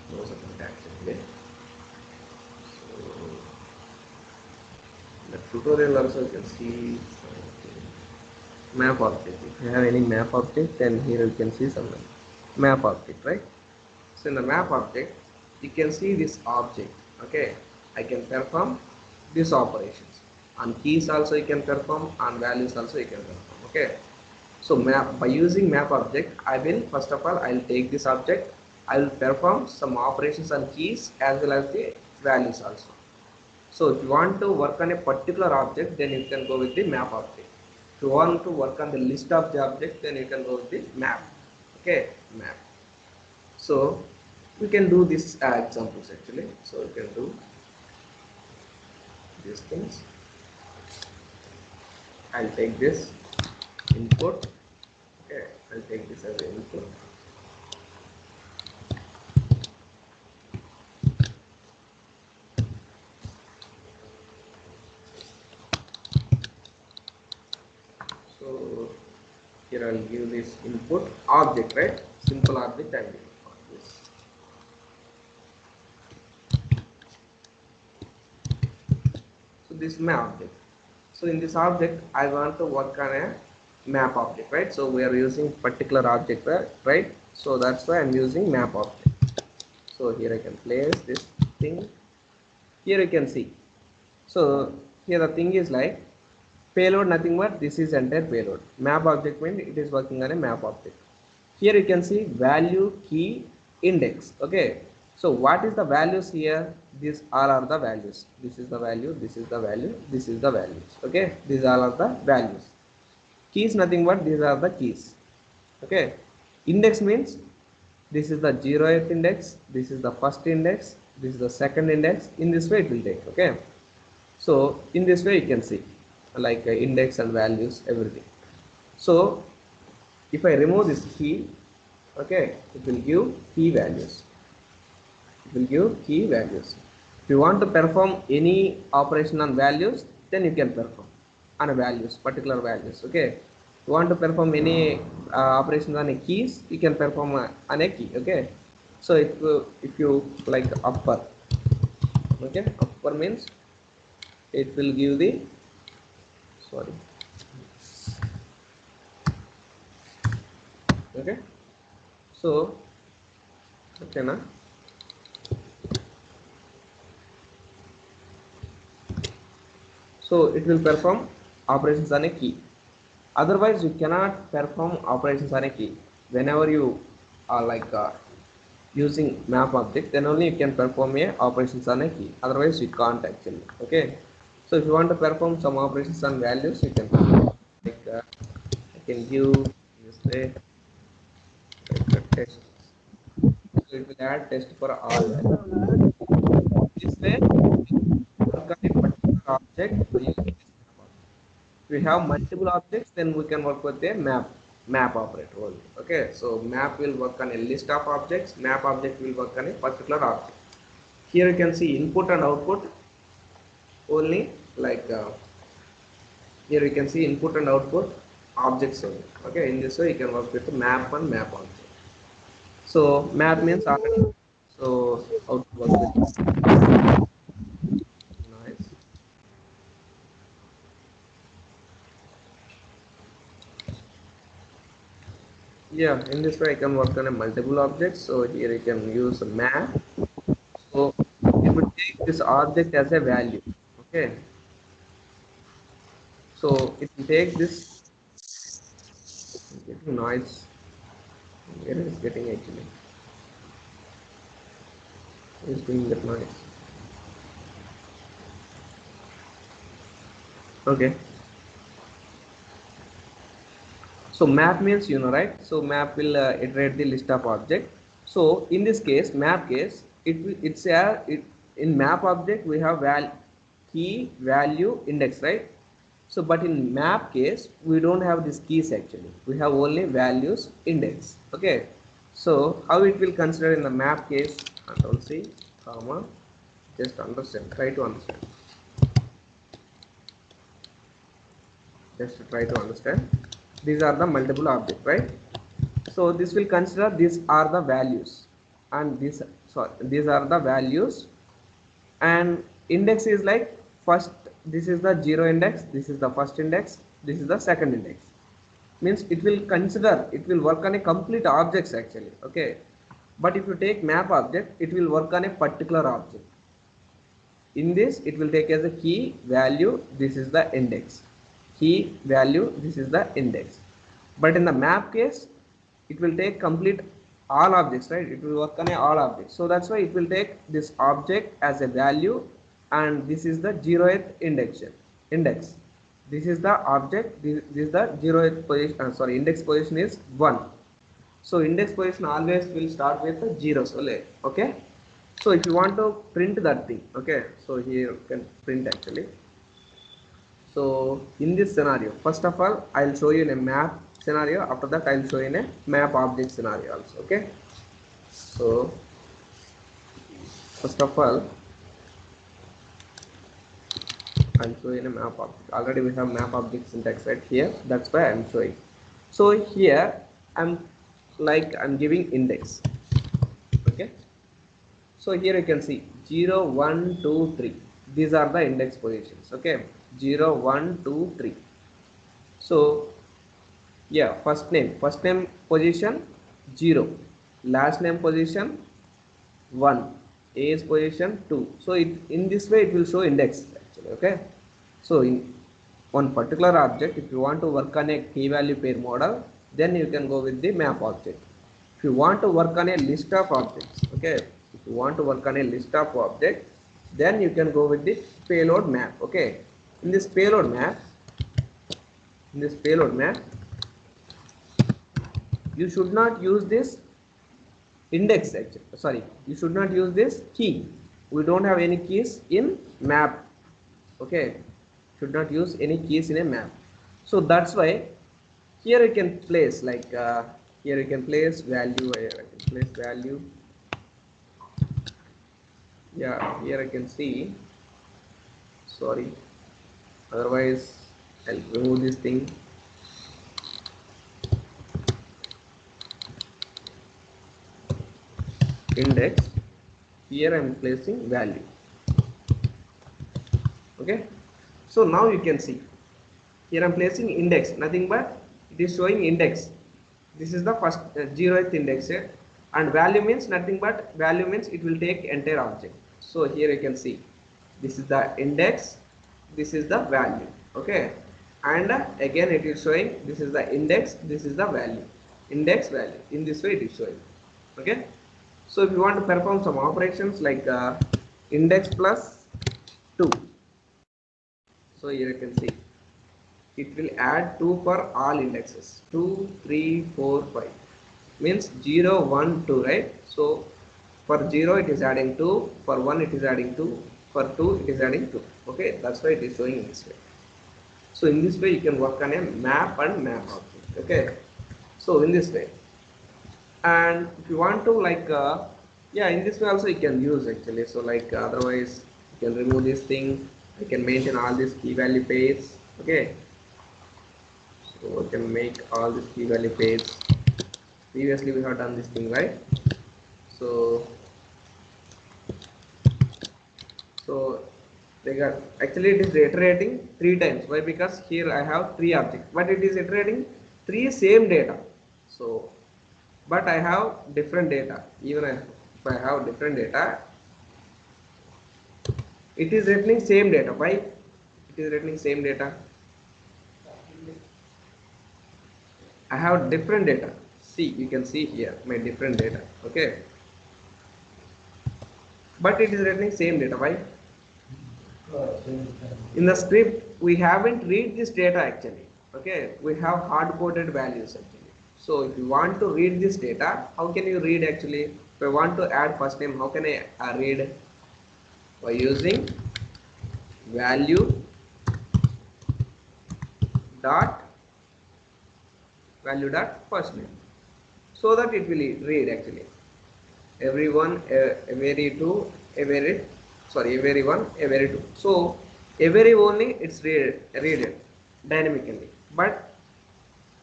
close up the actually. So the tutorial also you can see map object. If you have any map object, then here you can see some map object, right? So in the map object, you can see this object. Okay, I can perform these operations. On keys also you can perform, on values also you can perform. Okay, so map, by using map object, I will first of all I will take this object, I will perform some operations on keys as well as the values also. So if you want to work on a particular object, then you can go with the map object. If you want to work on the list of the objects, then you can go with the map. Okay, map. So we can do this examples actually. So we can do these things. I'll take this input. Okay, I'll take this as an input. So here I'll give this input object, right? Simple object I'm giving for this. So this is my object. So in this object, I want to work on a map object, right? So we are using particular object, right? So that's why I'm using map object. So here I can place this thing. Here you can see. So here the thing is like payload, nothing but this is entire payload. Map object means it is working on a map object. Here you can see value, key, index. Okay, so what is the values here? These all are the values. This is the value, this is the value, this is the values. Okay, these all are the values. Keys, nothing but these are the keys. Okay, index means this is the 0th index, this is the first index, this is the second index. In this way it will take. Okay, so in this way you can see like index and values, everything. So if I remove this key, okay, it will give key values. It will give key values. If you want to perform any operation on values, then you can perform on a values, particular values. Okay, if you want to perform any operations on a keys, you can perform on a key. Okay, so if you like upper, okay, upper means it will give the, sorry, okay, so okay na. So it will perform operations on a key. Otherwise, you cannot perform operations on a key. Whenever you are like using map object, then only you can perform a operations on a key. Otherwise, you can't actually. Okay. So if you want to perform some operations on values, you can perform. Like I can give this way like a test. So it will add test for all values. This way, work on a particular object by using this map object. If we have multiple objects, then we can work with a map operator only. Okay, so map will work on a list of objects, map object will work on a particular object. Here you can see input and output only, like here you can see input and output objects only. Okay, in this way you can work with the map and map object. So map means already, so how to work with noise. Yeah, in this way I can work on a multiple objects. So here you can use a map. So it will take this object as a value. Okay, so it will take this, getting noise. Where is getting actually? Is doing that noise. Okay. So map means, right? So map will iterate the list of object. So in this case, map case, it's a in map object we have key, value, index, right? So but in map case we don't have these keys actually. We have only values, index. Okay. So how it will consider in the map case? Control C, comma. Just understand. Try to understand. Just try to understand. These are the multiple objects, right? So this will consider these are the values. and this, sorry, these are the values. And index is like first, this is the zero index, this is the first index, this is the second index. Means it will consider, it will work on a complete objects actually, okay. But if you take map object, it will work on a particular object. In this, it will take as a key value, this is the index, key value, this is the index. But in the map case, it will take complete all objects, right? It will work on a all objects. So that's why it will take this object as a value, and this is the 0th index. This is the object, this is the 0th position, sorry, index position is 1. So index position always will start with the zeros only, okay. So if you want to print that thing, okay, so here you can print actually. So in this scenario, first of all, I'll show you in a map scenario. After that, I'll show you in a map object scenario also, okay. So first of all, I'll show you in a map object. Already we have map object syntax right here, that's why I'm showing. So here I'm giving index, okay. So here you can see 0 1 2 3, these are the index positions, okay. 0 1 2 3. So yeah, first name position 0, last name position 1, age position 2. So in this way it will show index actually, okay. So in one particular object, if you want to work on a key value pair model, then you can go with the map object. If you want to work on a list of objects, okay, if you want to work on a list of objects, then you can go with the payload map, okay. In this payload map, you should not use this index actually, sorry, you should not use this key. We don't have any keys in map, okay. Should not use any keys in a map. So that's why here you can place like here you can place value, here I can place value, yeah, here I can see, sorry, otherwise I'll remove this thing. Index, here I am placing value, okay. So now you can see here I am placing index, nothing but it is showing index. This is the first 0th index here, and value means nothing but value means it will take entire object. So here you can see this is the index, this is the value, okay. And again it is showing this is the index, this is the value, index value. In this way it is showing, okay. So if you want to perform some operations like index plus 2, so here you can see it will add 2 for all indexes, 2 3 4 5, means 0 1 2, right. So for 0 it is adding 2, for 1 it is adding 2, for 2 it is adding 2, okay. That's why it is showing in this way. So in this way you can work on a map and map object, okay. So in this way, and if you want to like yeah, in this way also you can use actually. So like otherwise you can remove this thing, I can maintain all these key value pairs, okay. So I can make all these key value pairs. Previously we have done this thing, right. So they got, actually it is iterating 3 times. Why? Because here I have 3 objects, but it is iterating 3 same data. So but I have different data. Even if I have different data, it is returning same data. Why it is returning same data? I have different data. See, you can see here my different data, okay. But it is returning same data. Why? In the script we haven't read this data actually, okay. We have hard-coded values actually. So if you want to read this data, how can you read actually? If I want to add first name, how can I read? By using value dot first name, so that it will read actually everyone, every two, every, sorry, everyone, every two. So every only it's read it dynamically, but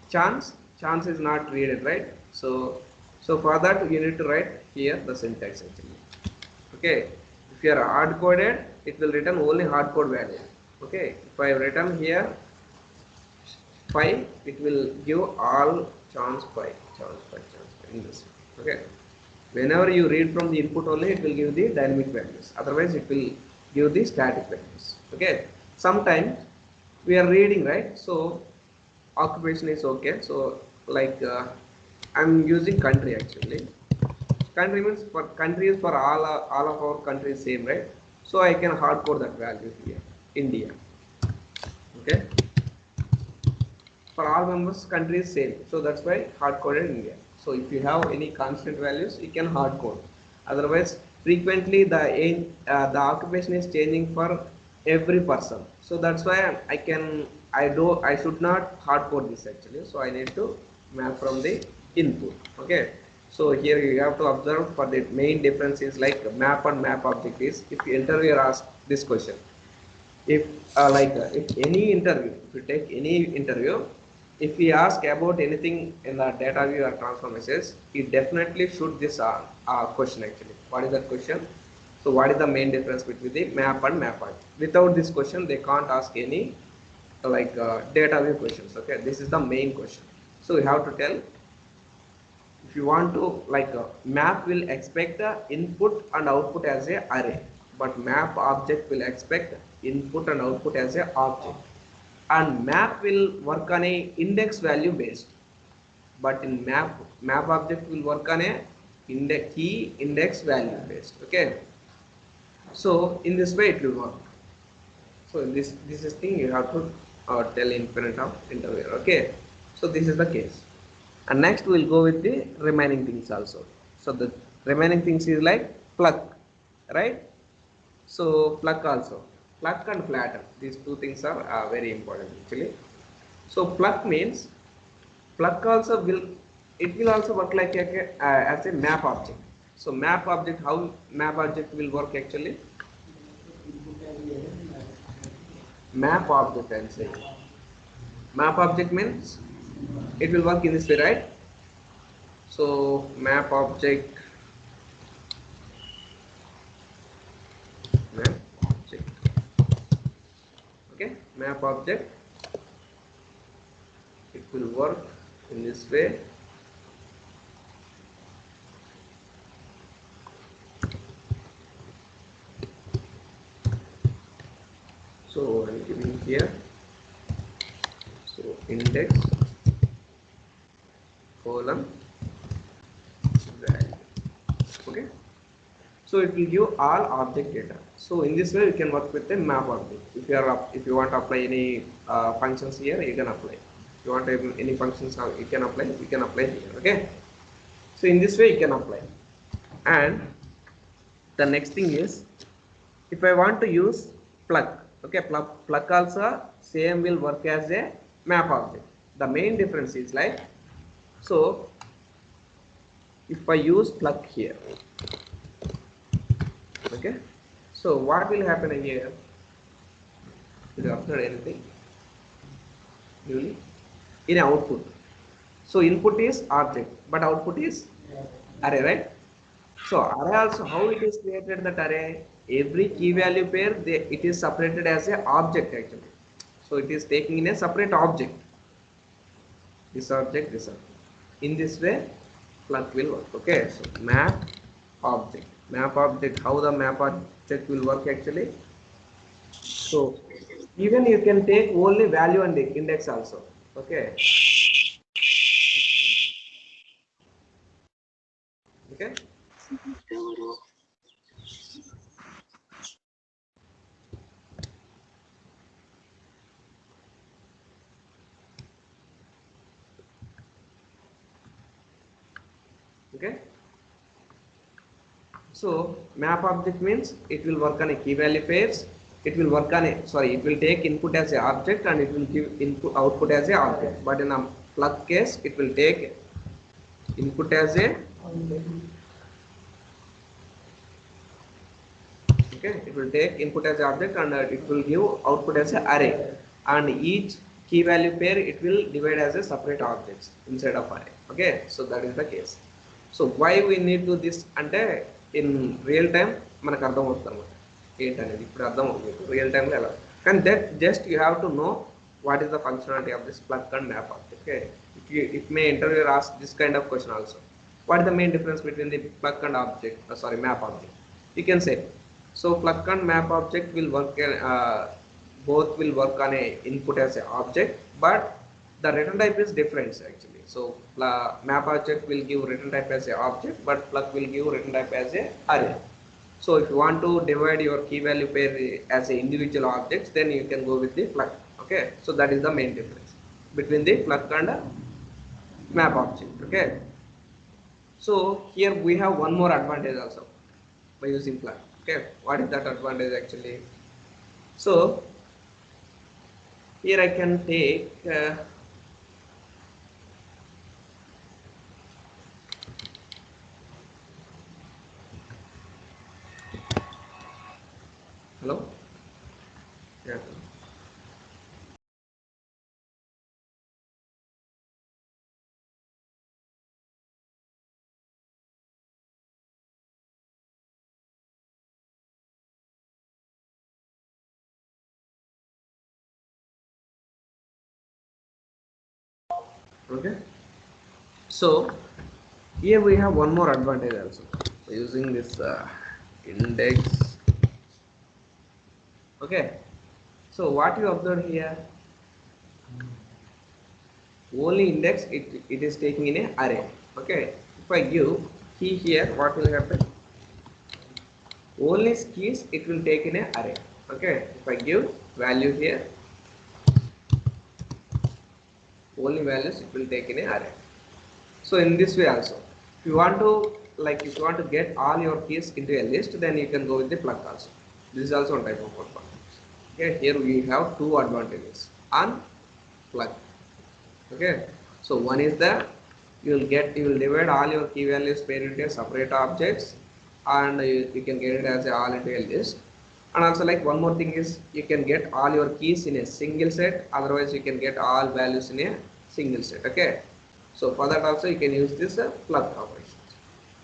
chance is not read it, right. So So for that you need to write here the syntax actually. Okay, if you are hard coded, it will return only hard code value. Okay, if I written here 5, it will give all chance 5, chance 5, chance 5 in this. Okay, whenever you read from the input only, it will give the dynamic values, otherwise it will give the static values. Okay, sometimes we are reading, right? So occupation is okay, so like I'm using country actually. Country means for countries, for all of our countries same, right? So I can hard code that value here, India. Okay, for all members countries same, so that's why hard coded India. So if you have any constant values, you can hard code, otherwise frequently the occupation is changing for every person. So that's why I should not hard code this actually, so I need to map from the input. Okay, so here you have to observe, for the main difference is like map and map object is, if interviewer asks this question, if if any interview, if you take any interview, if we ask about anything in the data view or transformations, it definitely should this question actually. What is that question? So what is the main difference between the map and map object? Without this question they can't ask any data view questions. Okay, this is the main question. So you have to tell, if you want to map will expect the input and output as a array, but map object will expect input and output as a object, and map will work on a index value based, but in map object will work on a key index value based. Okay, so in this way it will work. So in this is thing you have to tell in front of interviewer. Okay, so this is the case. And next we'll go with the remaining things also. So the remaining things is like pluck, right? So pluck also, pluck and flatten, these two things are very important actually. So pluck means, pluck also will, it will also work like as a map object. So map object, how map object will work actually? Map object I'm saying, map object means it will work in this way, right? So map object, map object, okay, map object, it will work in this way. So I'm giving here, so index column value. Okay, so it will give all object data. So in this way you can work with the map object. If you want to apply any functions here, you can apply. If you want any functions now, you can apply here. Okay, so in this way you can apply. And the next thing is, if I want to use pluck, okay, pluck also same will work as a map object. The main difference is like, so if I use pluck here, okay, so what will happen here? Did you observe anything newly in output? So input is object, but output is array, right? So array also, how it is created, that array, every key value pair it is separated as a object actually. So it is taking in a separate object, this object, this object. In this way pluck will work. Okay, so map object, how the map object will work actually? So even you can take only value and index also. Okay, okay, okay. So map object means it will work on a key value pairs. It will work on a, sorry, it will take input as a object and it will give input output as a object. But in a pluck case, it will take input as a, okay, it will take input as a object and it will give output as a array. And each key value pair it will divide as a separate objects inside of array. Okay, so that is the case. So why we need to this అంటే in real time మనకు అర్థం అవుతుంది అనమాట ఏంటనేది ఇప్పుడు అర్థం అవుతుంది real టైంలో ఎలా కానీ that just you have to know what is the functionality of this plug and map object. Okay, it may interviewer ask this kind of question also. What is the main difference between the plug and object, sorry, map object? You can say, so plug and map object will work, both will work on a input as a object, but the return type is different actually. So map object will give return type as a object, but plug will give return type as a array. So if you want to divide your key value pair as a individual objects, then you can go with the plug. Okay, so that is the main difference between the plug and map object. Okay, so here we have one more advantage also by using plug. Okay, what is that advantage actually? So here I can take hello, yeah. Okay, so here we have one more advantage also by using this index. Okay, so what you observe here, only index it is taking in a array. Okay, if I give key here, what will happen? Only keys it will take in a array. Okay, if I give value here, only values it will take in a array. So in this way also, if you want to if you want to get all your keys into a list, then you can go with the plug also. This is also one type of advantage. Okay, here we have two advantages on plug. Okay, so one is that you will divide all your key values pair into separate objects, and you can get it as a all into a list. And also one more thing is you can get all your keys in a single set, otherwise you can get all values in a single set. Okay, so for that also you can use this plug operation.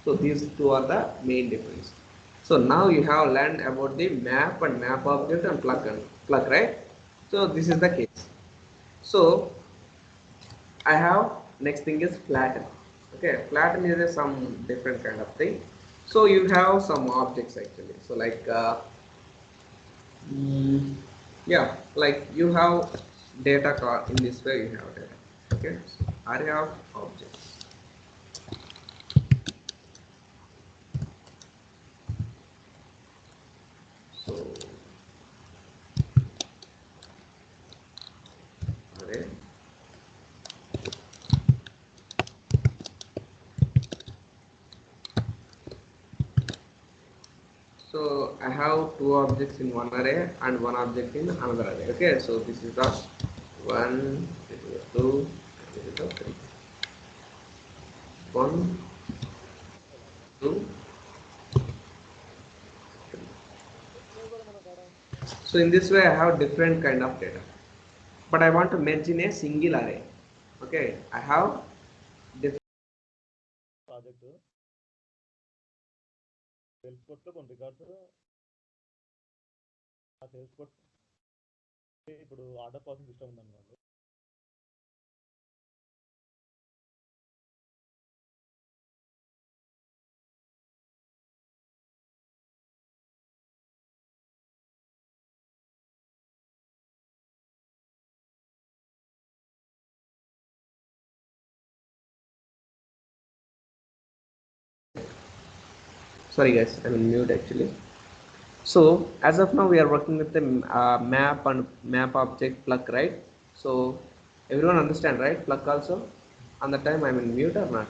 So these two are the main difference. So now you have learned about the map and map object and plug, right? So this is the case. So I have next thing is flatten. Okay, flatten is some different kind of thing. So you have some objects actually. So yeah, you have data card in this way you have data. Okay, so array of objects. So array. So I have two objects in one array and one object in another array. Okay, so this is the one, this is the two, this is the three. One, two, three. So in this way I have different kind of data, but I want to merge in a single array. Okay, I have different project Salesforce లో కొన్ని records ఆ Salesforce ఇప్పుడు order processing system ఉందన్నమాట. sorry guys, I'm in mute actually. So as of now we are working with the map and map object plug, right? So everyone understand, right? Plug also on the time I'm in mute or not?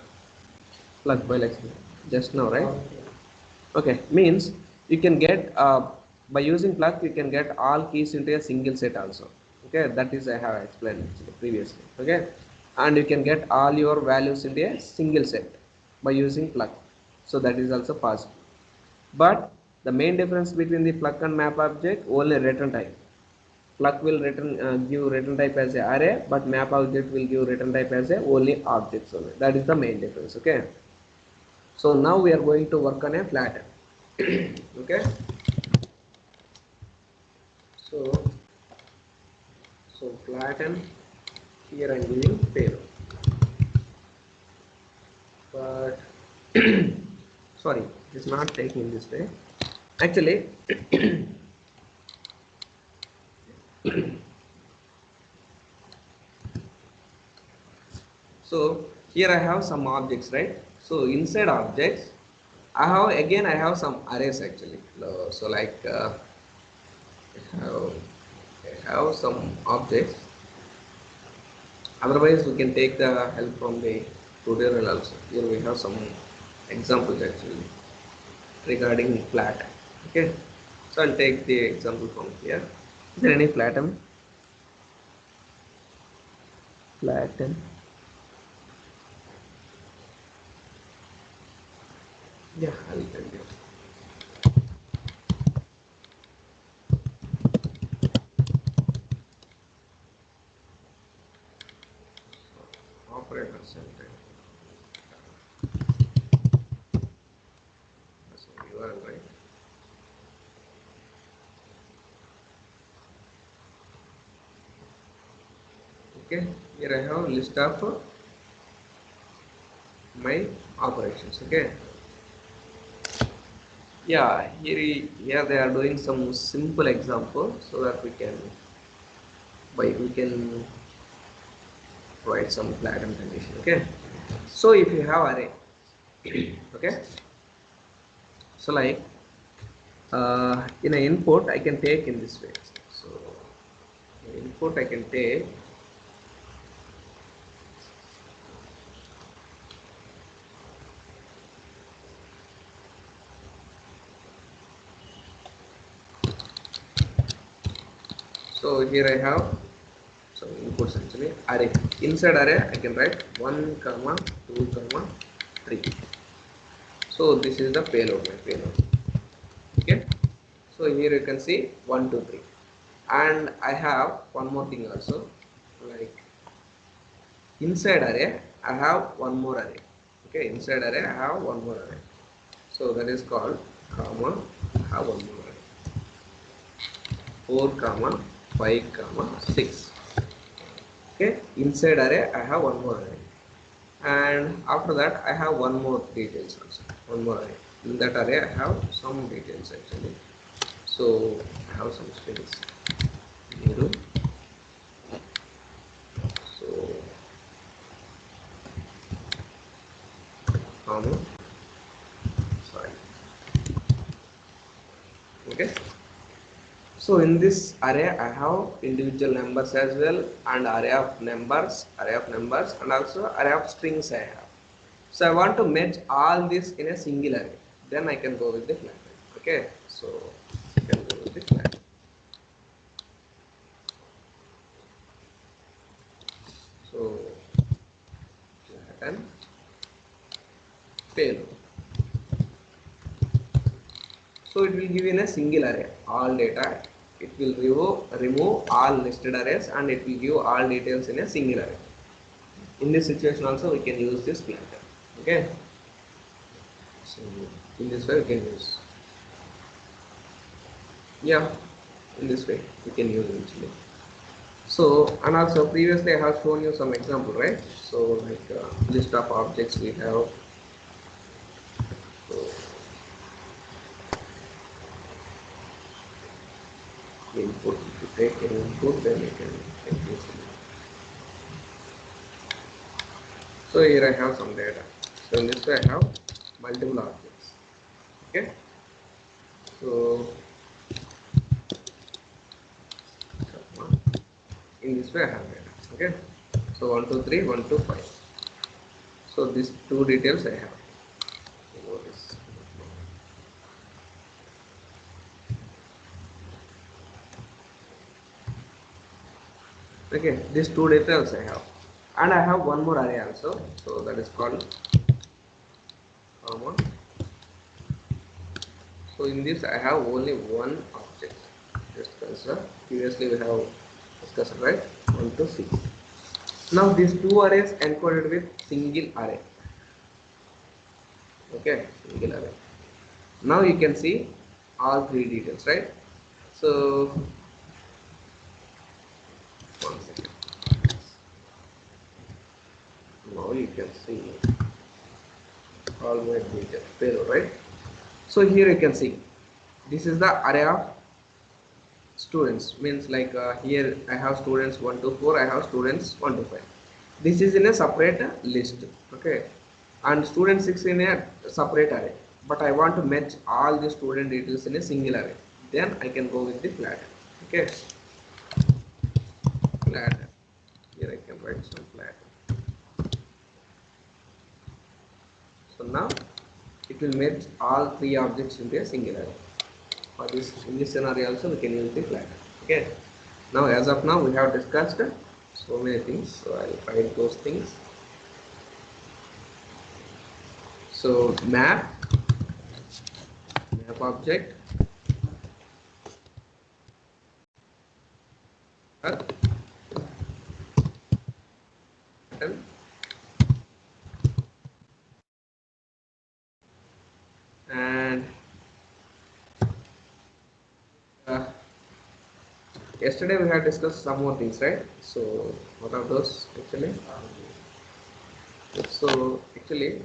Plug by just now, right? Okay, means you can get by using plug you can get all keys into a single set also. Okay, that is I have explained actually previously. Okay, and you can get all your values into a single set by using plug. So that is also possible, but the main difference between the plug and map object, only return type. Plug will give return type as a array, but map object will give return type as a only objects only. That is the main difference. Okay, So now we are going to work on a flatten. Okay, so flatten, here I'm using payload, but sorry, it's not taking this way actually. So here I have some objects, right? So inside objects I have some arrays actually. So like I have some objects. Otherwise we can take the help from the tutorial also. Here we have some examples actually regarding flat. Okay, so I'll take the example from here. Is there any flatten? Flatten. Yeah, I'll tell you. Operator center. So you are right. Okay, here I have a list of my operations. Okay, yeah, here they are doing some simple example so that we can provide some flatten condition. Okay, so if you have array, okay, so like in an input I can take in this way. So in input I can take so here I have some inputs actually array. Inside array I can write 1 comma 2 comma 3. So this is the payload, my payload. Okay, so here you can see 1 2 3, and I have one more thing also, like inside array I have one more array. Okay, inside array I have one more array, so that is called comma, I have one more array, 4 comma 5 comma 6. Okay, inside array I have one more array, and after that I have one more details also, one more array. In that array I have some details actually, so I have some strings 0, so comma, sorry. Okay, so in this array I have individual numbers as well, and array of numbers, and also array of strings I have. So I want to merge all this in a single array, then I can go with the flatten. Okay, so I can go with the flatten. So flatten payload. So it will give in a single array all data. It will remove all nested arrays, and it will give all details in a single array. In this situation also we can use this flatten. Okay, so in this way we can use, yeah, in this way we can use actually. So, and also previously I have shown you some example, right? So like list of objects we have. So input, if you take an input, then you can take this. So here I have some data. So in this way I have multiple objects. Okay, so in this way I have data. Okay, so 1 2 3 1 2 5. So these two details I have. Okay, these two details I have, and I have one more array also, so that is called comma. So in this I have only one object. Just consider previously we have discussed, right? 1 to 6. Now these two arrays encoded with single array. Okay, single array. Now you can see all three details, right? So one second. Now you can see all my details payload, right? So here you can see this is the array of students, means like here I have students 1 to 4, I have students 1 to 5. This is in a separate list, okay, and student 6 in a separate array, but I want to match all the student details in a single array. Then I can go with the flat, okay, flat. Here I can write some flat. So now it will match all three objects into a single array. For this, in this scenario also we can use the flat. Okay. Now as of now we have discussed so many things. So I'll write those things. So map object, and yesterday we had discussed some more things, right? So what are those actually? So actually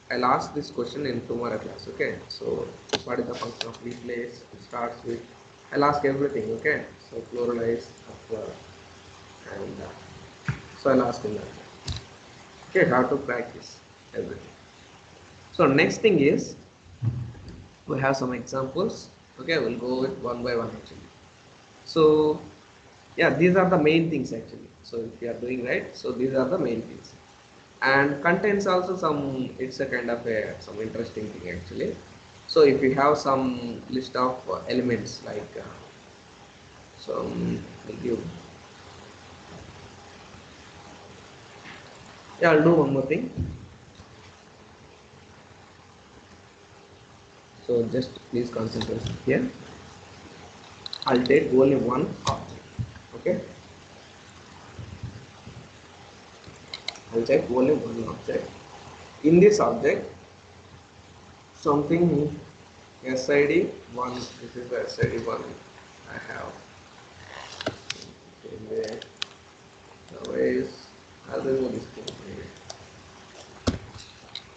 I'll ask this question in tomorrow class, okay? So what is the function of replace? It starts with, I'll ask everything, okay? So pluralize, and so I'll ask in that. Okay, how to practice everything. So next thing is, we have some examples. Okay, we'll go with one by one actually. So yeah, these are the main things actually. So if you are doing right, so these are the main things. And contains also some, it's a kind of a some interesting thing actually. So if you have some list of elements like some, I'll give, yeah, I'll do one more thing. So just please concentrate here. I'll take only one object, okay? I'll take only one object. In this object, something SID 1, this is the SID 1 I have. Okay, otherwise, I'll remove this thing.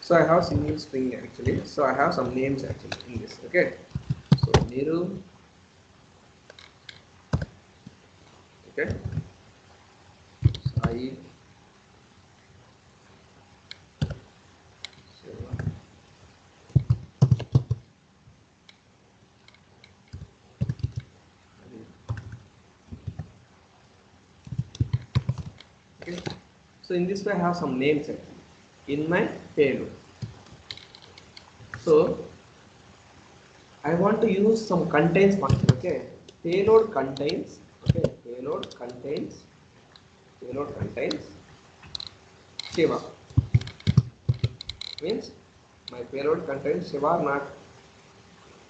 So I have single string actually. So I have some names actually in this, okay? So Niru, okay? Sai, Shiva, okay? So in this way I have some names actually in my payload. So I want to use some contains function, okay? Payload contains, okay? Payload contains Shiva. Means my payload contains Shiva, not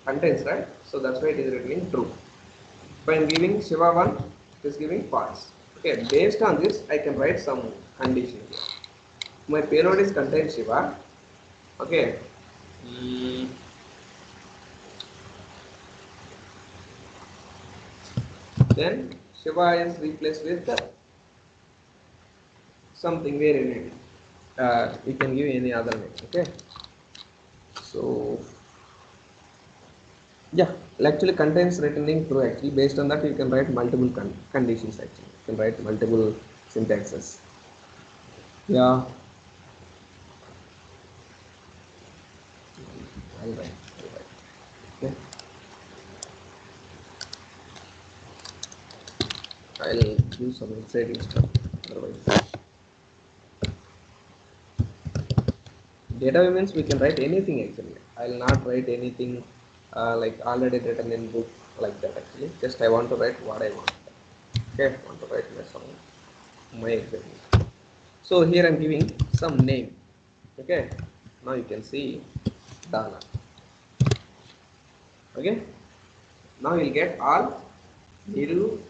contains, right? So that's why it is written in true. By giving Shiva 1, it is giving false. Okay, based on this, I can write some condition here. My payload is contains Shiva. Okay. Then Shiva is replaced with something very name. You can give any other name. Okay. So yeah, actually contains written in true. Actually, based on that, you can write multiple conditions. Actually, you can write multiple syntaxes. Yeah. I'll write. Okay. I'll do some exciting stuff. Otherwise, data means we can write anything actually. I'll not write anything like already written in book like that actually. Just I want to write what I want. Okay, I want to write my song, my example. So here I'm giving some name. Okay, now you can see Dana. Okay, now you'll get all Niru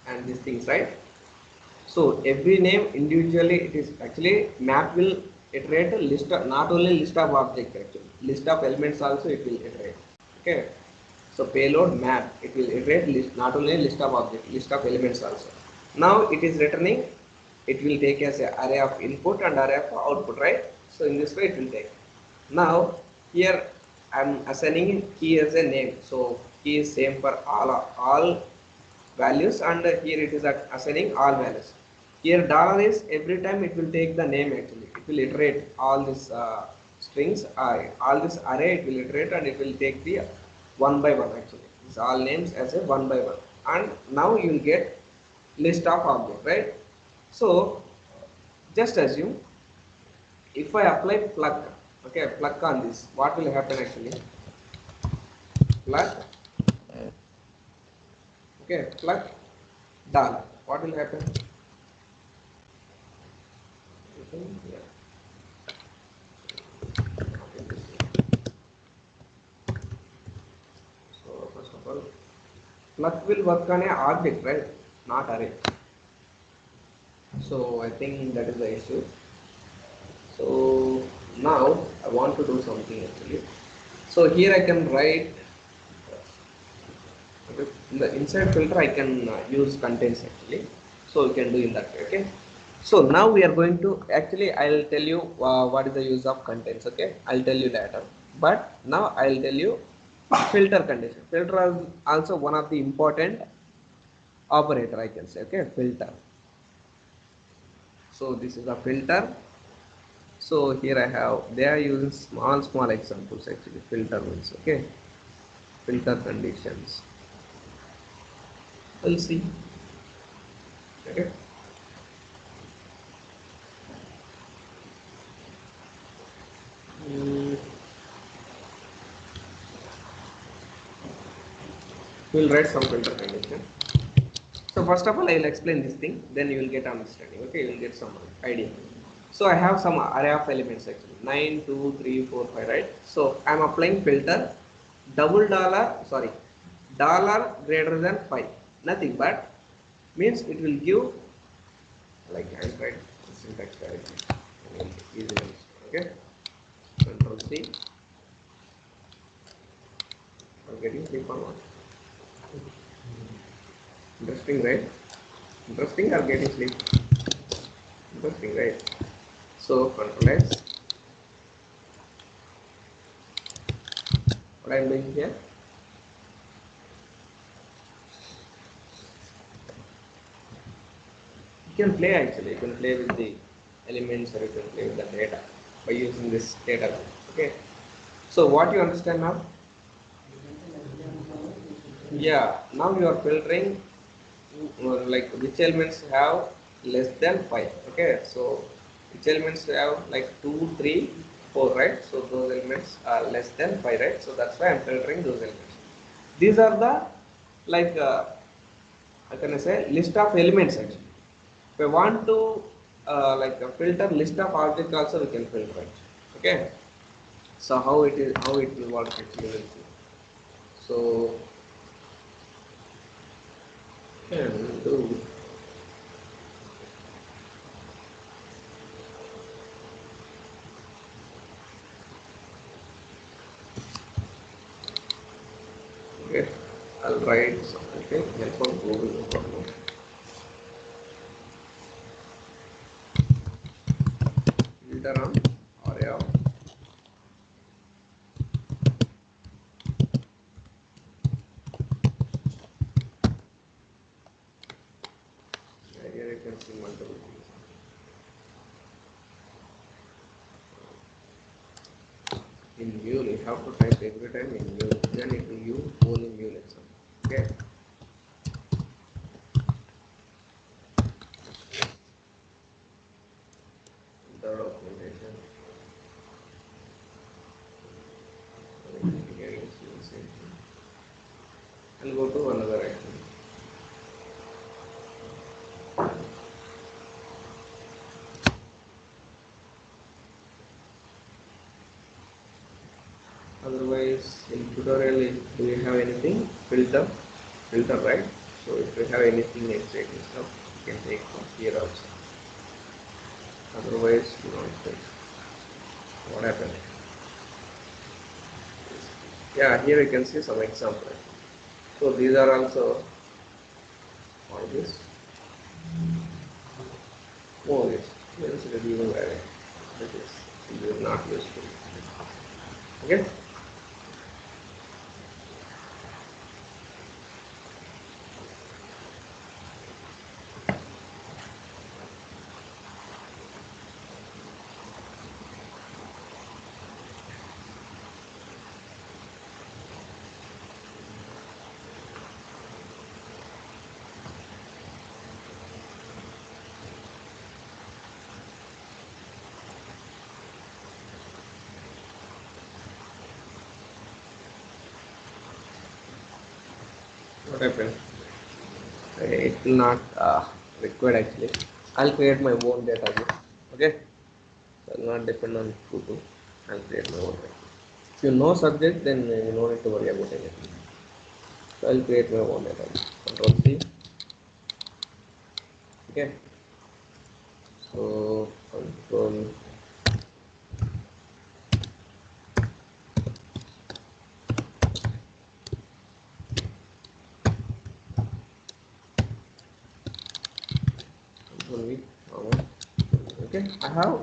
and these things, right? So every name individually, it is actually map will iterate a list of, not only list of object actually, list of elements also it will iterate. Okay, so payload map, it will iterate list, not only list of object, list of elements also. Now it is returning, it will take as a array of input and array of output, right? So in this way it will take. Now here I'm assigning key as a name, so key is same for all values, and here it is assigning all values. Here dollar is every time it will take the name actually, it will iterate all this strings, all this array it will iterate and it will take the one by one actually, it's all names as a one by one. And now you will get list of object, right? So just assume if I apply pluck, okay, pluck on this, what will happen actually? Pluck, okay, pluck dollar, what will happen? Yeah. So first of all, pluck will work on a object, right? Not array. So I think that is the issue. So now I want to do something actually. So here I can write, okay, in the inside filter I can use contents actually. So we can do in that way. Okay. So now we are going to actually I'll tell you what is the use of contents. Okay, I'll tell you later. But now I'll tell you filter condition. Filter is also one of the important operator I can say. Okay, filter. So this is a filter. So here I have, they are using small examples actually, filter means, okay, filter conditions. We'll see. Okay. Mm, we'll write some filter condition. So first of all, I will explain this thing, then you will get understanding. Okay, you will get some idea. So I have some array of elements actually, 9, 2, 3, 4, 5, right? So I am applying filter double dollar, sorry, dollar greater than 5. Nothing but means it will give, like I will write syntax directly. Easily. Okay. Control C. I'm getting sleep or what? Interesting, right? Interesting or getting sleep? Interesting, right? So Control S. What I am doing here? You can play actually. You can play with the elements or you can play with the data by using this data. Okay. So what you understand now? Yeah. Now you are filtering like which elements have less than 5. Okay, so which elements have like 2, 3, 4, right? So those elements are less than 5, right? So that's why I'm filtering those elements. These are the like how can I say, list of elements actually. If I want to like filter list of objects also we can filter it. Okay, so how it is, how it will work actually, we'll see. So can do. Okay, I'll write something. Okay, help of Google. Filter on array of here you can see multiple things. In mule, you have to type every time in mule. Then it will use only mule example. Okay. The documentation. Here you see the same thing. And go to another action. Otherwise, in tutorial, do you have anything? Filter, right? So if you have anything exciting stuff, you can take from here also. Otherwise, you don't take. What happened? Yeah, here you can see some example. So these are also all this. Oh yes, means reviewing array. This is not useful. Okay. What happened? It will not required actually. I'll create my own database. Okay. So I'll not depend on Futu. I'll create my own database. If you know subject, then you don't need to worry about anything. So I'll create my own database. Control C. Okay. So control control V. Okay. I have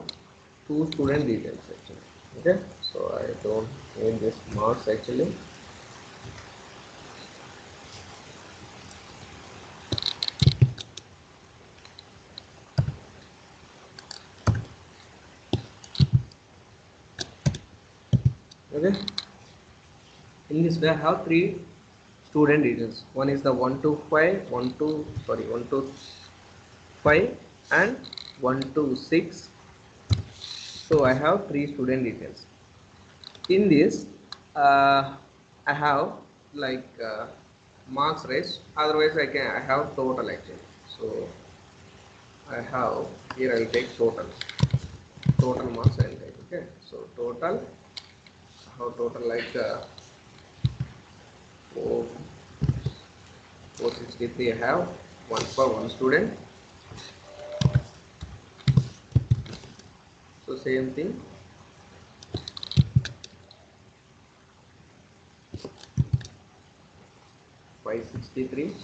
two student details actually. Okay. So I don't need this marks actually. Okay. In this way, I have three student details. One is the 1 to 5, 1 to 5 and 1 to 6. So I have three student details. In this, I have like marks raised. Otherwise, I have total actually. So I have here. I'll take total marks I'll take. Okay. So total, I have total like 4 463. I have one for one student. So same thing. Five 63.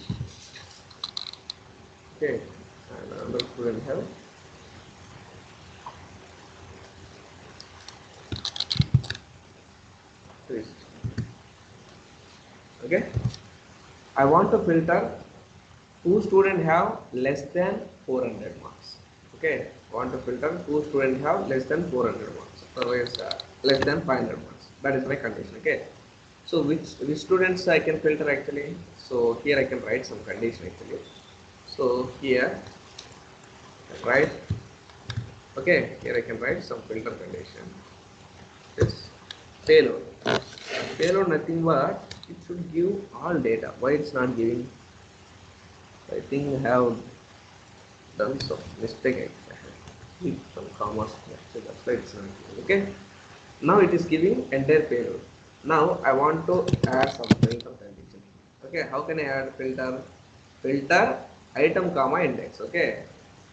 Okay, and another student have 360. Okay, I want to filter who student have less than 400 marks. Okay, I want to filter who student have less than 400 marks. Otherwise, less than 500 marks. That is my condition. Okay, so which students I can filter actually? So here I can write some condition actually. So here write. Okay, here I can write some filter condition. This payload. Payload nothing but it should give all data. Why it's not giving? I think I have done some mistake. I have some commas here, so that's why it's not giving. Okay. Now it is giving entire payload. Now I want to add some filter condition. Okay. How can I add filter? Filter item comma index. Okay.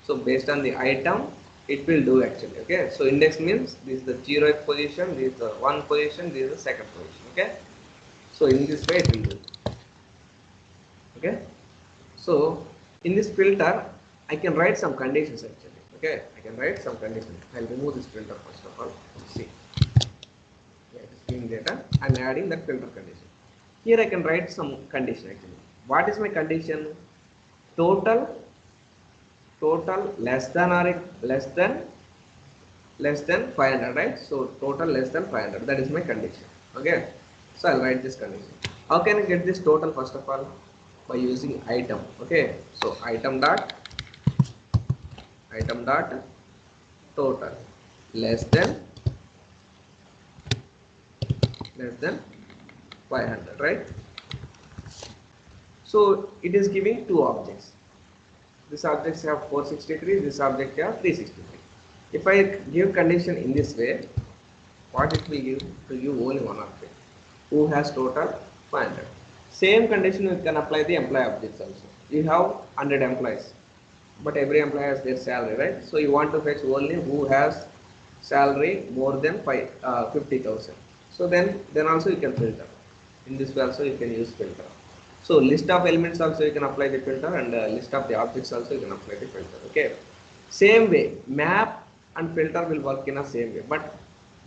So based on the item, it will do actually. Okay. So index means this is the 0th position, this is the 1 position, this is the 2nd position. Okay. So in this way it will do. Okay. So in this filter, I can write some conditions actually. Okay, I can write some conditions. I'll remove this filter first of all. See, yeah, it is giving data. I'm adding that filter condition. Here I can write some condition actually. What is my condition? Total, total less than or less than 500, right? So total less than 500. That is my condition. Okay. So I'll write this condition. How can I get this total first of all? By using item. Okay. So item dot total less than 500, right? So it is giving two objects. This objects have 463, this object have 363. If I give condition in this way, what it will give? It will give only one object who has total 500. Same condition you can apply the employee objects also. You have 100 employees, but every employee has their salary, right? So you want to fetch only who has salary more than 50,000. So then also you can filter. In this way also you can use filter. So list of elements also you can apply the filter, and list of the objects also you can apply the filter. Okay. Same way, map and filter will work in a same way, but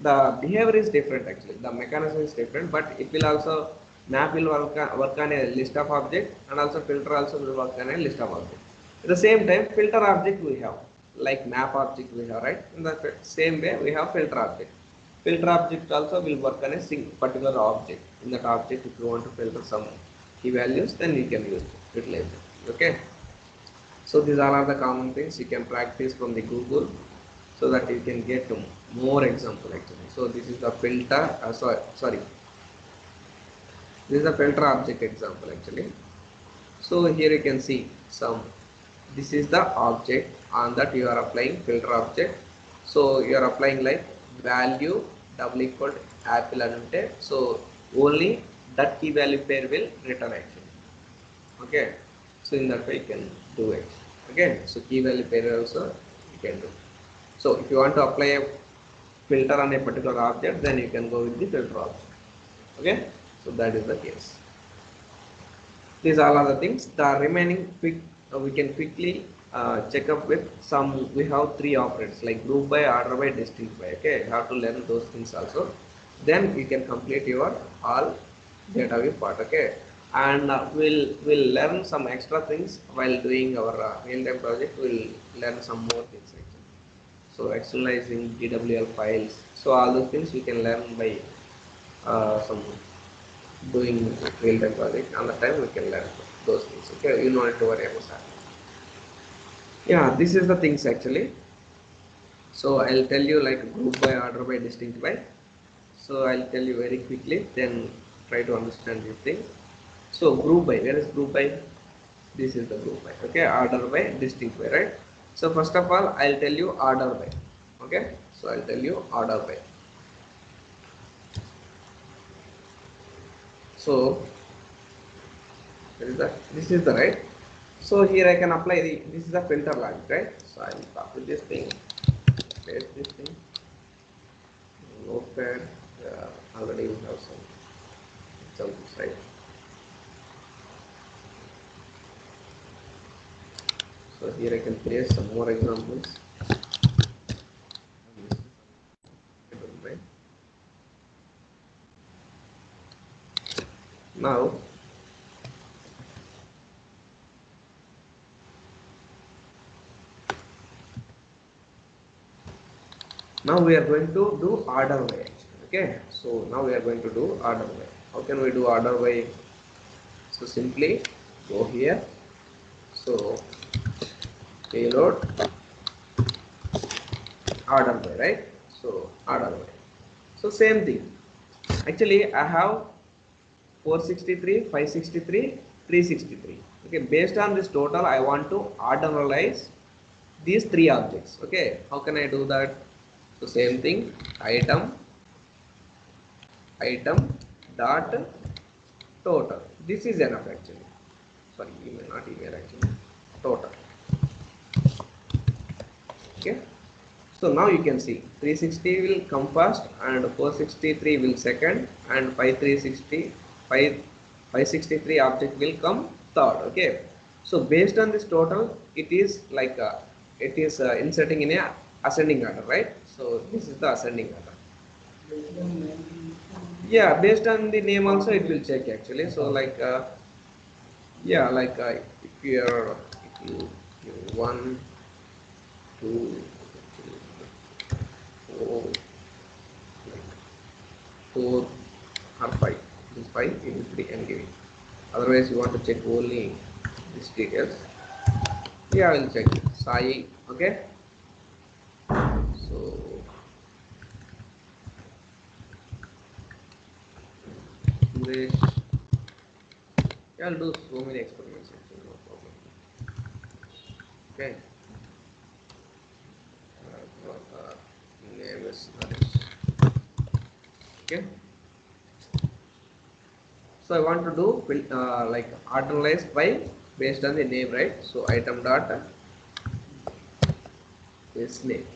the behavior is different actually. The mechanism is different, but it will also, map will work on a list of object, and also filter also will work on a list of object. At the same time, filter object we have, like map object we have, right? In the same way we have filter object. Filter object also will work on a particular object. In that object, if you want to filter some key values, then you can utilize it. Okay. So these all are the common things you can practice from the Google, so that you can get more example actually. So this is the filter. Sorry. This is the filter object example actually. So here you can see some. This is the object on that you are applying filter object. So you are applying like value double equal to apple and so only that key value pair will return actually. Okay. So in that way you can do it. Okay. So key value pair also you can do. So if you want to apply a filter on a particular object, then you can go with the filter object. Okay. So that is the case. These all are the things. The remaining we can quickly check up with some. We have three operators like group by, order by, distinct by. Okay, you have to learn those things also. Then you can complete your all data view part. Okay, and we'll learn some extra things while doing our real-time project. We'll learn some more things actually. So externalizing DWL files. So all those things you can learn by some doing real-time project. On the time we can learn those things. Okay, you don't need to worry about that. Yeah, this is the things actually. So I'll tell you like group by, order by, distinct by. So I'll tell you very quickly, then try to understand this thing. So group by, where is group by? This is the group by. Okay, order by, distinct by, right? So first of all, I'll tell you order by. Okay, so I'll tell you order by. So this is the right. So here I can apply this is the filter logic, right? So I will copy this thing, paste this thing, notepad. Already we have some examples, right? So here I can paste some more examples. Now we are going to do order by. Okay, so now we are going to do order by. How can we do order by? So simply go here. So payload order by, right? So order by. So same thing. Actually, I have 463, 563, 363. Okay, based on this total, I want to orderize these three objects. Okay, how can I do that? So same thing, item dot total. This is enough actually. Sorry, email, not email actually. Total. Okay. So now you can see 360 will come first, and 463 will second, and 563 object will come third. Okay. So based on this total, it is like inserting in a ascending order, right? So this is the ascending order. Yeah, based on the name also it will check actually. So like yeah, like if you give 1, 2, 4, like 4 or 5. This 5 you will be giving. Otherwise you want to check only these details. Yeah, I will check it. Sai, okay. So English. Yeah, I'll do so many experiments actually, no problem. Okay. Name is Naresh. Okay. So I want to do like orderize by based on the name, right? So item dot is name.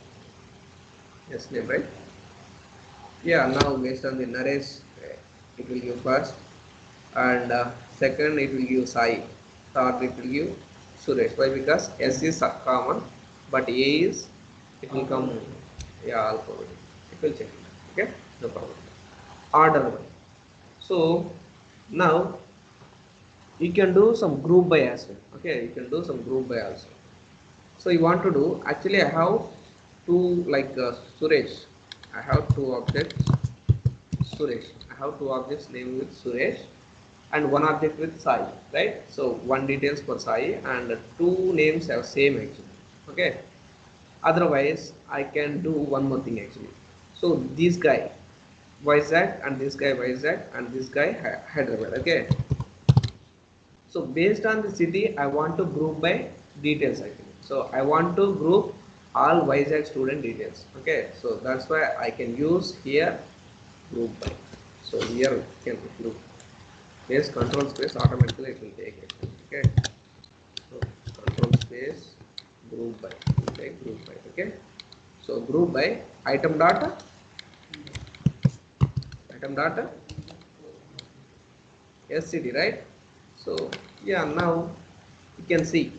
S name, right? Yeah, now based on the Naresh, it will give first, and second it will give Sai, third it will give Suresh. Why? Because S is common, but A is, it will come, yeah, alphabetic. It will check it. Okay, no problem. Order one. So now you can do some group by as well. Okay, you can do some group by also. So you want to do, actually I have two, like Suresh. I have two objects, Suresh. I have two objects named with Suresh and one object with Sai, right? So one details for Sai and two names have same actually. Okay. Otherwise, I can do one more thing actually. So this guy Vizag and this guy Vizag and this guy Hyderabad. Okay. So based on the city, I want to group by details actually. So I want to group all Vizag student details. Okay. So that's why I can use here group by. So here we can group. Yes, control space automatically it will take it. Okay. So control space group by. Okay, group by. Okay. So group by item data SCD, right? So yeah, now you can see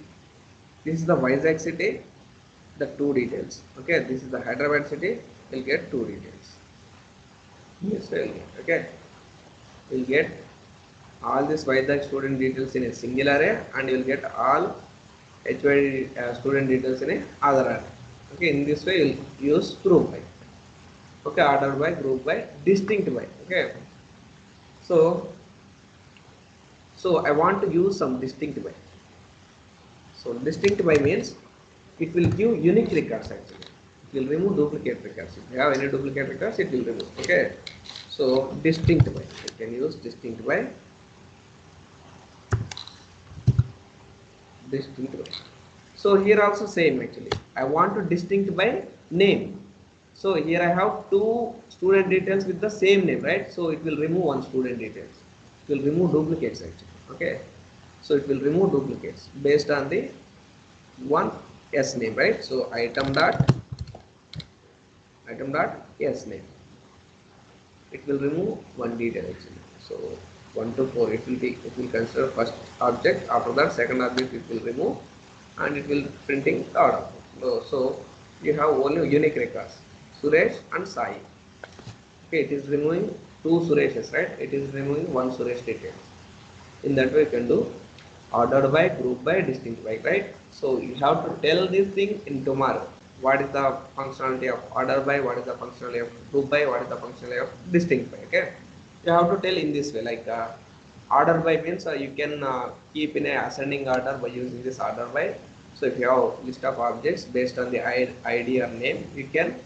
this is the Vizag city, the two details. Okay, this is the Hyderabad city, we'll get two details. Yes, okay, we'll get all this Vizag student details in a single array and you will get all HYD student details in a other array. Okay, in this way you will use group by. Okay, order by, group by, distinct by. Okay, so I want to use some distinct by. So distinct by means it will give unique records actually. It will remove duplicate records. If you have any duplicate records, it will remove. Okay, so distinct by. You can use distinct by. Distinct by. So here also same actually. I want to distinct by name. So here I have two student details with the same name, right? So it will remove one student details. It will remove duplicates actually. Okay. So it will remove duplicates based on the one S name, right? So item dot S name. It will remove one detail actually. So 1 to 4 it will consider first object, after that second object it will remove and it will printing third object. So you have only unique records Suresh and Sai. Okay, it is removing two Sureshes, right? It is removing one Suresh detail. In that way you can do ordered by, group by, distinct by, right? So you have to tell this thing in tomorrow. What is the functionality of order by, what is the functionality of group by, what is the functionality of distinct by. Okay, you have to tell in this way, like order by means you can keep in a ascending order by using this order by. So if you have list of objects based on the ID or name, you can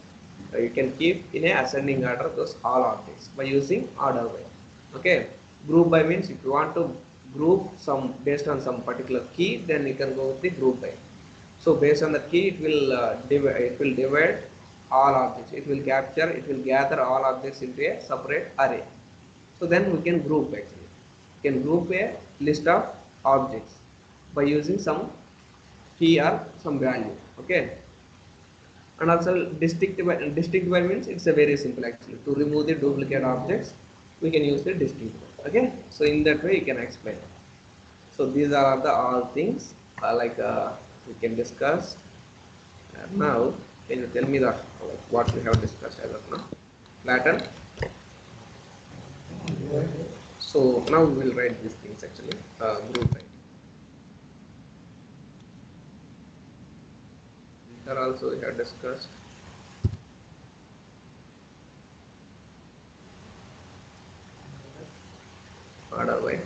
keep in a ascending order those all objects by using order by. Okay, group by means if you want to group some based on some particular key, then you can go with the group by. So based on the key, it will divide all objects. It will gather all objects into a separate array. So then we can group actually. We can group a list of objects by using some key or some value. Okay. And also distinct by means it's a very simple actually. To remove the duplicate objects, we can use the distinct by. Okay. So in that way you can explain. So these are the all things we can discuss. Now, can you tell me that what we have discussed as of now? Latin. So now we will write these things actually. Group by. There also we have discussed. Order by.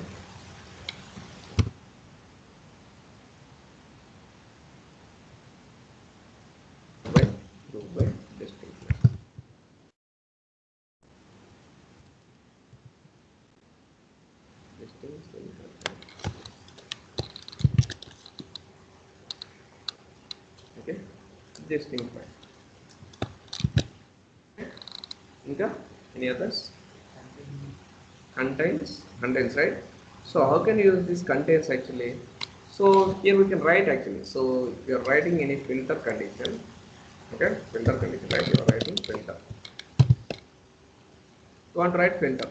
Group by, distinct by. Okay, distinct by. Inka, any others? Contains, right? So how can you use this contains actually? So here we can write actually. So if you are writing any filter condition, Okay, filter condition, right? You are writing filter. You want to write filter.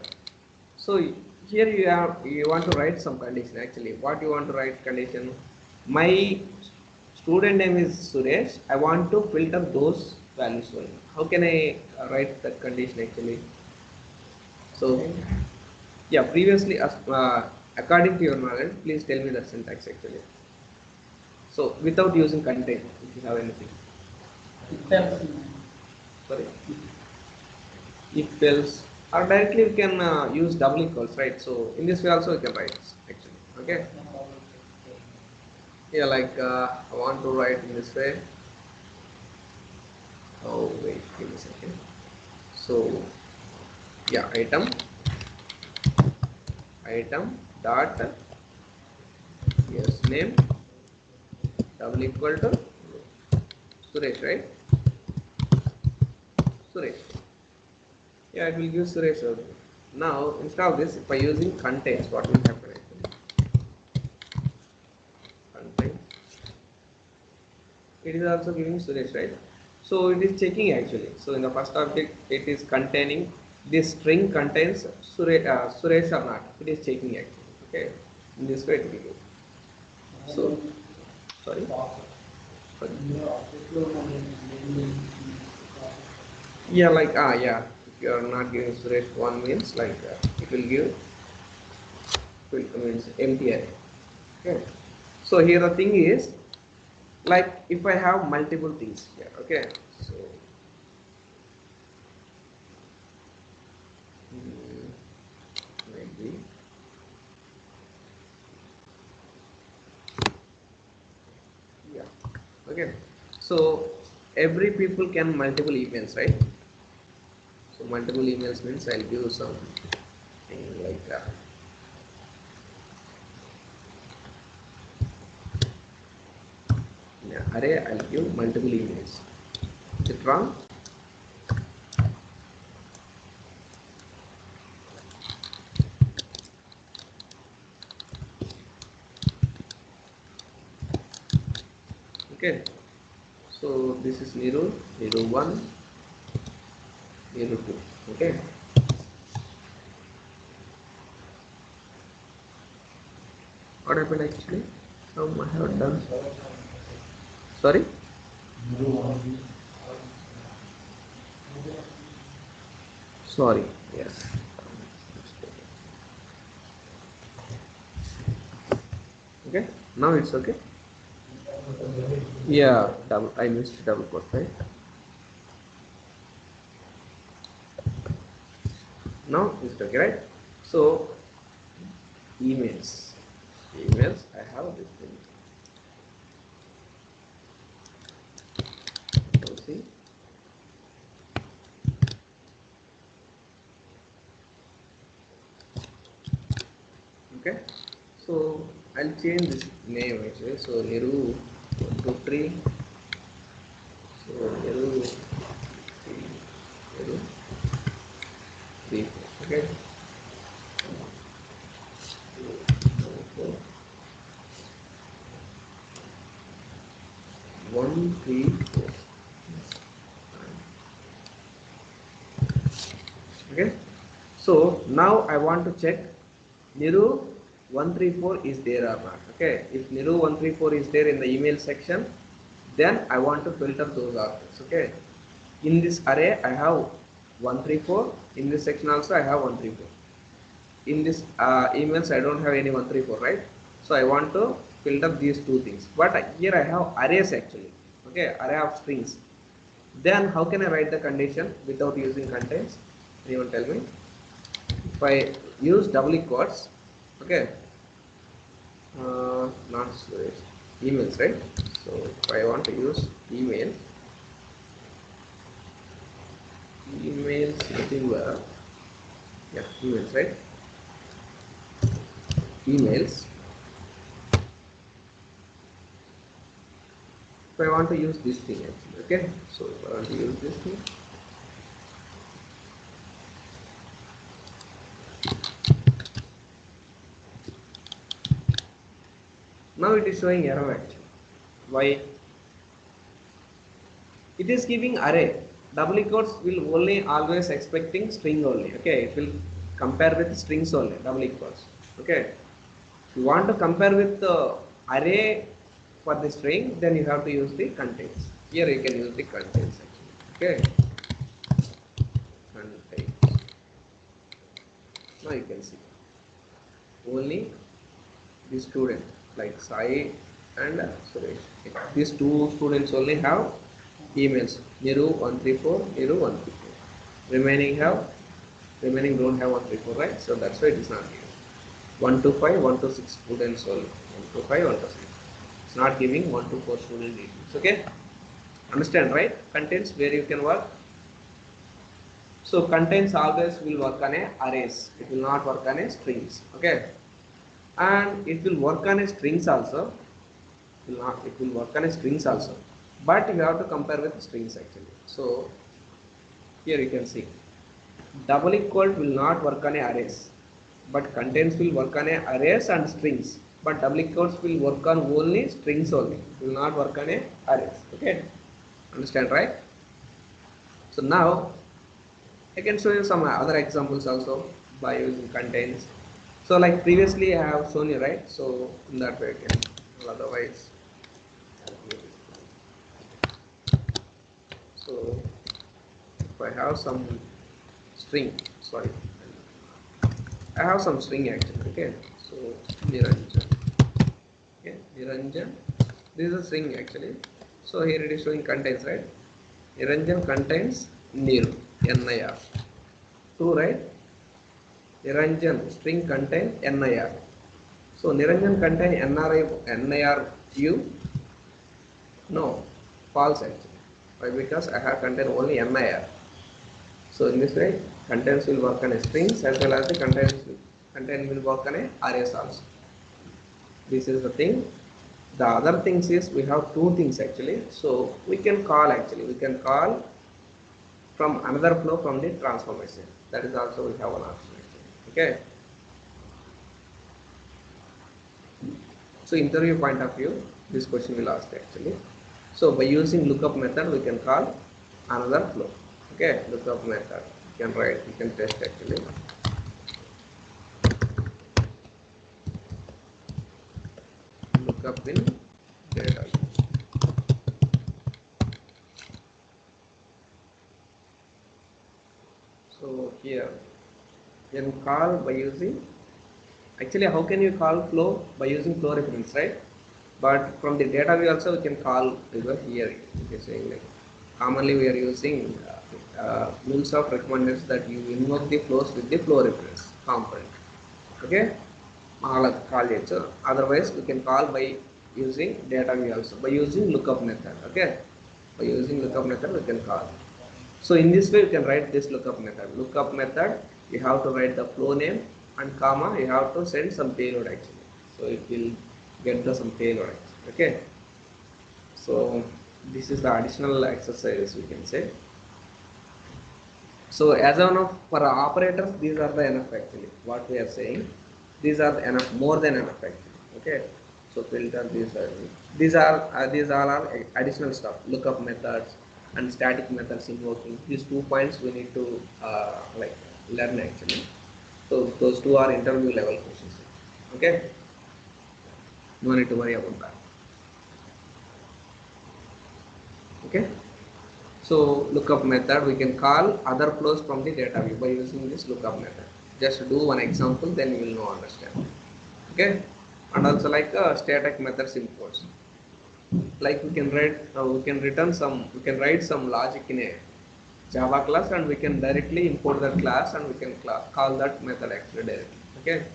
So here you want to write some condition actually. What you want to write condition? My student name is Suresh. I want to filter those values only. How can I write that condition actually? So yeah, previously according to your knowledge, please tell me the syntax actually. So without using contain, if you have anything. If else, Sorry. If else, or directly we can use double equals, right? So in this way also we can write actually. Okay. Yeah, like I want to write in this way. Oh wait, give me a second. So yeah, item dot yes name double equal to Suresh, right? Suresh. Yeah, it will give Suresh. Now instead of this, by using contains, what will happen actually? Contains. It is also giving Suresh, right? So it is checking actually. So in the first object, it is containing this string contains Suresh or not. It is checking actually. Okay, in this way it will give. So sorry. Sorry. Yeah, like yeah. If you are not giving Suresh one means like it will give will means empty array. Okay. So here the thing is like if I have multiple things here. Okay. So mm, maybe yeah. Okay. So every people can multiple emails, right? So multiple emails means I'll give some thing like yeah, array. I'll give multiple emails. Is it wrong? Okay. So this is Niru 1, Niru 2. Okay. What happened actually? Some I have done. Sorry. Sorry. Yes. Okay. Now it's okay. Yeah. Double. I missed double quote, right? Now it's okay, right? So emails. Emails. I have this thing. So see. Okay. So I'll change this name actually. So Niru 1 2 3. So Niru 3. Niru 3 4. Okay. 4 1 3 4. Okay. So now I want to check Niru 134 is there or not. Okay. If Niru 134 is there in the email section, then I want to filter those objects. Okay. In this array, I have 134. In this section also, I have 134. In this emails, I don't have any 134, right? So I want to filter these two things. But here I have arrays actually. Okay, array of strings. Then how can I write the condition without using contains? Anyone tell me? If I use double quotes, okay, not storage, emails, right? So if I want to use emails nothing but yeah, emails, right? Emails. If I want to use this thing actually, okay. So if I want to use this thing, now it is showing error actually. Why? it is giving array. Double equals will only always expecting string only. Okay, it will compare with strings only. Double equals. Okay, if you want to compare with the array for the string, then you have to use the contains. Here you can use the contains actually. Okay, contains. Now you can see only the student like Sai and Suresh. These two students only have emails. Niru 134, Niru 134. Remaining don't have 134, right? So that's why it is not given. 125, 126 students only. 125, 126. It's not giving 124 student details. Okay? Understand, right? Contains where you can work. So contains always will work on a arrays. It will not work on a strings. Okay? And it will work on a strings also. It will work on a strings also, but you have to compare with strings actually. So here you can see double equal will not work on a arrays, but contains will work on a arrays and strings, but double equals will work on only strings only. It will not work on a arrays. Okay, understand, right? So now I can show you some other examples also by using contains. So like previously I have shown you, right? So in that way I can, otherwise. So if I have some string, sorry, I have some string actually. Okay, so Niranjan. Okay, Niranjan. This is a string actually. So here it is showing contains, right? Niranjan contains Niru, NIR. True, right? Niranjan string contain NIR. So Niranjan contain NIRU? No, false actually. Why? Because I have contain only NIR. So in this way, contains will work on a strings as well as the contain will work on a arrays also. This is the thing. The other things is we have two things actually. So we can call from another flow from the transformation. That is also we have an option actually. Okay. So interview point of view, this question will ask actually. So by using lookup method, we can call another flow. Okay, lookup method. You can write, you can test actually. Lookup in data. So here you can call by using. Actually, how can you call flow? By using flow reference, right? But from the data view also we can call river here. Okay, saying like commonly we are using rules of recommenders that you invoke the flows with the flow reference component. Okay, call it. So otherwise we can call by using data view also by using lookup method. Okay, by using lookup method we can call. So in this way you can write this lookup method. Lookup method, you have to write the flow name and comma, you have to send some payload actually. So it will get the some payload actually. Okay. So this is the additional exercise we can say. So as of now for operators, these are the enough actually. What we are saying, these are the enough, more than enough actually. Okay. So filter these all are additional stuff. Lookup methods and static methods invoking. These 2 points we need to like learn actually. So those two are interview level questions. Okay. No need to worry about that. Okay. So lookup method, we can call other flows from the data view by using this lookup method. Just do one example, then you will know understand. Okay. And also like static methods imports. Like we can write some logic in a Java class and we can directly import that class and we can call that method actually directly. Okay.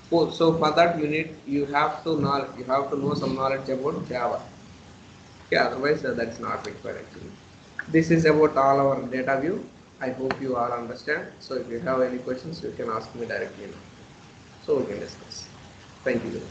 So for that you have to know some knowledge about Java. Okay, otherwise that's not required actually. This is about all our data view. I hope you all understand. So if you have any questions, you can ask me directly now. So we can discuss. Thank you.